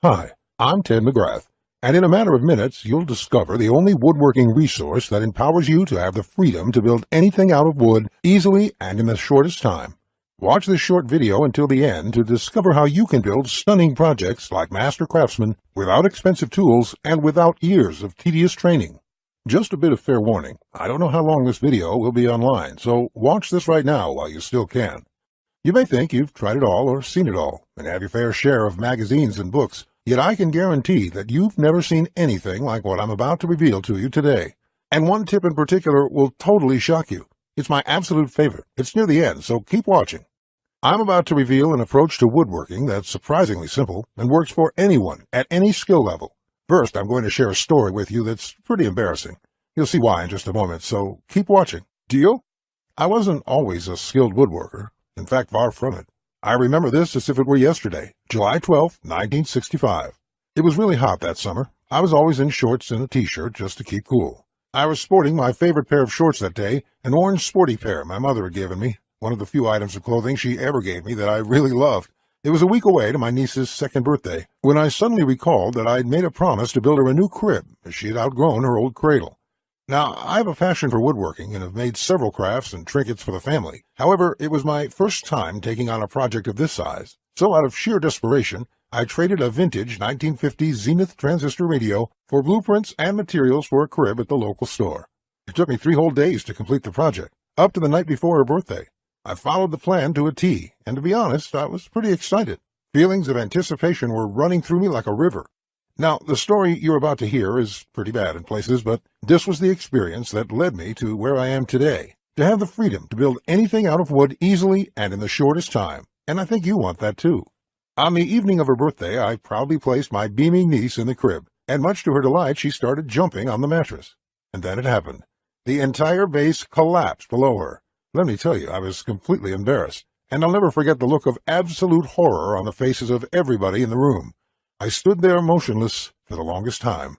Hi, I'm Ted McGrath, and in a matter of minutes, you'll discover the only woodworking resource that empowers you to have the freedom to build anything out of wood easily and in the shortest time. Watch this short video until the end to discover how you can build stunning projects like master craftsmen without expensive tools and without years of tedious training. Just a bit of fair warning, I don't know how long this video will be online, so watch this right now while you still can. You may think you've tried it all or seen it all, and have your fair share of magazines and books, yet I can guarantee that you've never seen anything like what I'm about to reveal to you today. And one tip in particular will totally shock you. It's my absolute favorite. It's near the end, so keep watching. I'm about to reveal an approach to woodworking that's surprisingly simple and works for anyone at any skill level. First, I'm going to share a story with you that's pretty embarrassing. You'll see why in just a moment, so keep watching. Deal? I wasn't always a skilled woodworker. In fact, far from it. I remember this as if it were yesterday, July 12, 1965. It was really hot that summer. I was always in shorts and a t-shirt just to keep cool. I was sporting my favorite pair of shorts that day, an orange sporty pair my mother had given me, one of the few items of clothing she ever gave me that I really loved. It was a week away to my niece's second birthday, when I suddenly recalled that I'd made a promise to build her a new crib, as she had outgrown her old cradle. Now, I have a passion for woodworking and have made several crafts and trinkets for the family. However, it was my first time taking on a project of this size, so out of sheer desperation, I traded a vintage 1950 Zenith transistor radio for blueprints and materials for a crib at the local store. It took me 3 whole days to complete the project, up to the night before her birthday. I followed the plan to a T, and to be honest, I was pretty excited. Feelings of anticipation were running through me like a river. Now, the story you're about to hear is pretty bad in places, but this was the experience that led me to where I am today, to have the freedom to build anything out of wood easily and in the shortest time, and I think you want that too. On the evening of her birthday, I proudly placed my beaming niece in the crib, and much to her delight, she started jumping on the mattress. And then it happened. The entire base collapsed below her. Let me tell you, I was completely embarrassed, and I'll never forget the look of absolute horror on the faces of everybody in the room. I stood there motionless for the longest time.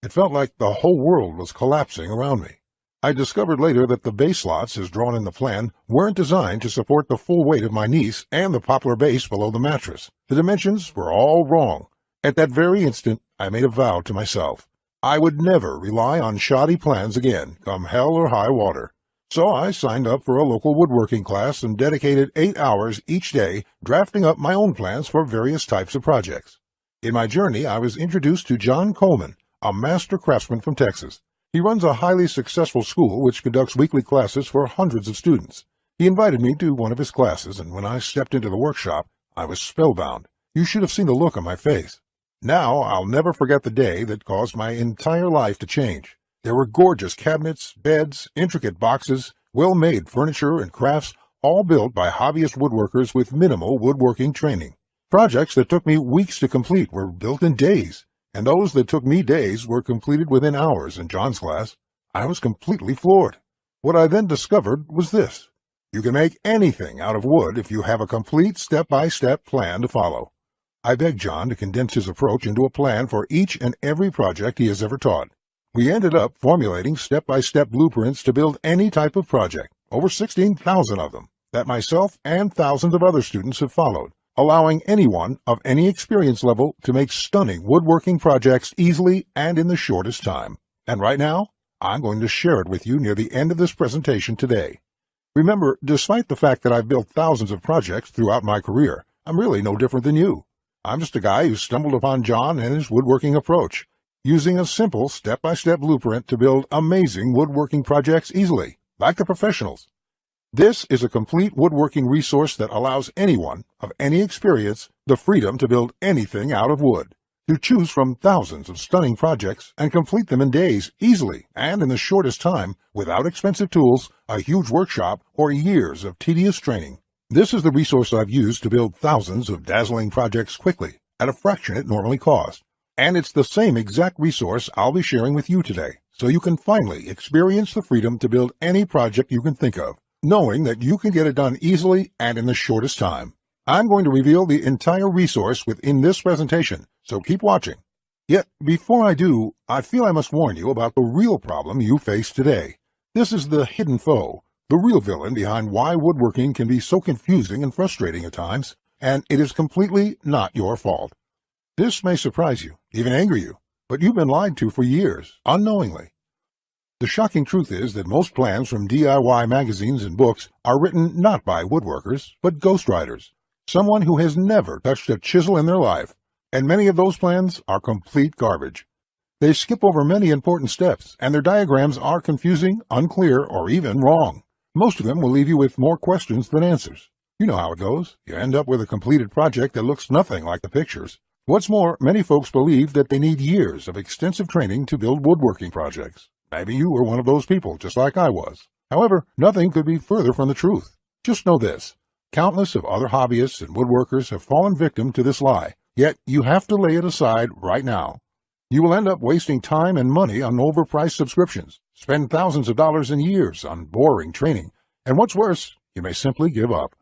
It felt like the whole world was collapsing around me. I discovered later that the base slots, as drawn in the plan, weren't designed to support the full weight of my niece and the poplar base below the mattress. The dimensions were all wrong. At that very instant, I made a vow to myself. I would never rely on shoddy plans again, come hell or high water. So I signed up for a local woodworking class and dedicated 8 hours each day drafting up my own plans for various types of projects. In my journey, I was introduced to John Coleman, a master craftsman from Texas. He runs a highly successful school which conducts weekly classes for hundreds of students. He invited me to one of his classes, and when I stepped into the workshop, I was spellbound. You should have seen the look on my face. Now, I'll never forget the day that caused my entire life to change. There were gorgeous cabinets, beds, intricate boxes, well-made furniture and crafts, all built by hobbyist woodworkers with minimal woodworking training. Projects that took me weeks to complete were built in days, and those that took me days were completed within hours in John's class. I was completely floored. What I then discovered was this. You can make anything out of wood if you have a complete step-by-step plan to follow. I begged John to condense his approach into a plan for each and every project he has ever taught. We ended up formulating step-by-step blueprints to build any type of project, over 16,000 of them, that myself and thousands of other students have followed, allowing anyone of any experience level to make stunning woodworking projects easily and in the shortest time. And right now, I'm going to share it with you near the end of this presentation today. Remember, despite the fact that I've built thousands of projects throughout my career, I'm really no different than you. I'm just a guy who stumbled upon John and his woodworking approach, using a simple step-by-step blueprint to build amazing woodworking projects easily, like the professionals. This is a complete woodworking resource that allows anyone of any experience the freedom to build anything out of wood, to choose from thousands of stunning projects and complete them in days easily and in the shortest time without expensive tools, a huge workshop, or years of tedious training. This is the resource I've used to build thousands of dazzling projects quickly at a fraction it normally costs. And it's the same exact resource I'll be sharing with you today, so you can finally experience the freedom to build any project you can think of, knowing that you can get it done easily and in the shortest time. I'm going to reveal the entire resource within this presentation, so keep watching. Yet, before I do, I feel I must warn you about the real problem you face today. This is the hidden foe, the real villain behind why woodworking can be so confusing and frustrating at times, and it is completely not your fault. This may surprise you, even anger you, but you've been lied to for years, unknowingly. The shocking truth is that most plans from DIY magazines and books are written not by woodworkers, but ghostwriters, someone who has never touched a chisel in their life, and many of those plans are complete garbage. They skip over many important steps, and their diagrams are confusing, unclear, or even wrong. Most of them will leave you with more questions than answers. You know how it goes. You end up with a completed project that looks nothing like the pictures. What's more, many folks believe that they need years of extensive training to build woodworking projects. Maybe you were one of those people, just like I was. However, nothing could be further from the truth. Just know this. Countless of other hobbyists and woodworkers have fallen victim to this lie, yet you have to lay it aside right now. You will end up wasting time and money on overpriced subscriptions, spend thousands of dollars and years on boring training, and what's worse, you may simply give up.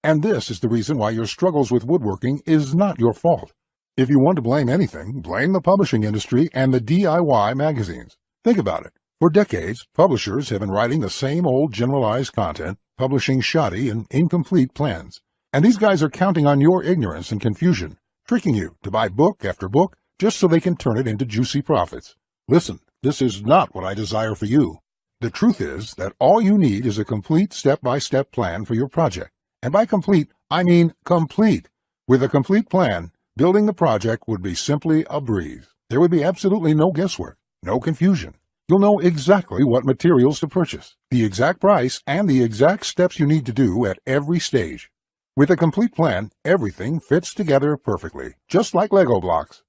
And this is the reason why your struggles with woodworking is not your fault. If you want to blame anything, blame the publishing industry and the DIY magazines. Think about it. For decades, publishers have been writing the same old generalized content, publishing shoddy and incomplete plans. And these guys are counting on your ignorance and confusion, tricking you to buy book after book just so they can turn it into juicy profits. Listen, this is not what I desire for you. The truth is that all you need is a complete step-by-step plan for your project. And by complete, I mean complete. With a complete plan, building the project would be simply a breeze. There would be absolutely no guesswork, no confusion. You'll know exactly what materials to purchase, the exact price, and the exact steps you need to do at every stage. With a complete plan, everything fits together perfectly, just like Lego blocks.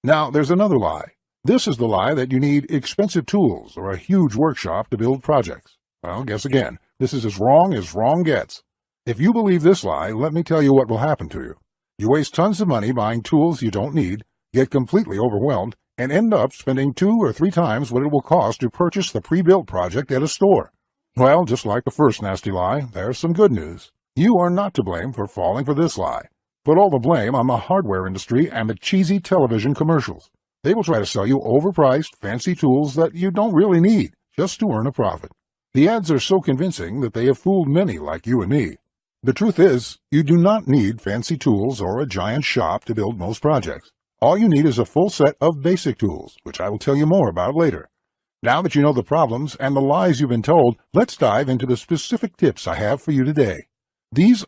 Now, there's another lie. This is the lie that you need expensive tools or a huge workshop to build projects. Well, guess again. This is as wrong gets. If you believe this lie, let me tell you what will happen to you. You waste tons of money buying tools you don't need, get completely overwhelmed, and end up spending 2 or 3 times what it will cost to purchase the pre-built project at a store. Well, just like the first nasty lie, there's some good news. You are not to blame for falling for this lie. Put all the blame on the hardware industry and the cheesy television commercials. They will try to sell you overpriced, fancy tools that you don't really need, just to earn a profit. The ads are so convincing that they have fooled many like you and me. The truth is, you do not need fancy tools or a giant shop to build most projects. All you need is a full set of basic tools, which I will tell you more about later. Now that you know the problems and the lies you've been told, let's dive into the specific tips I have for you today. These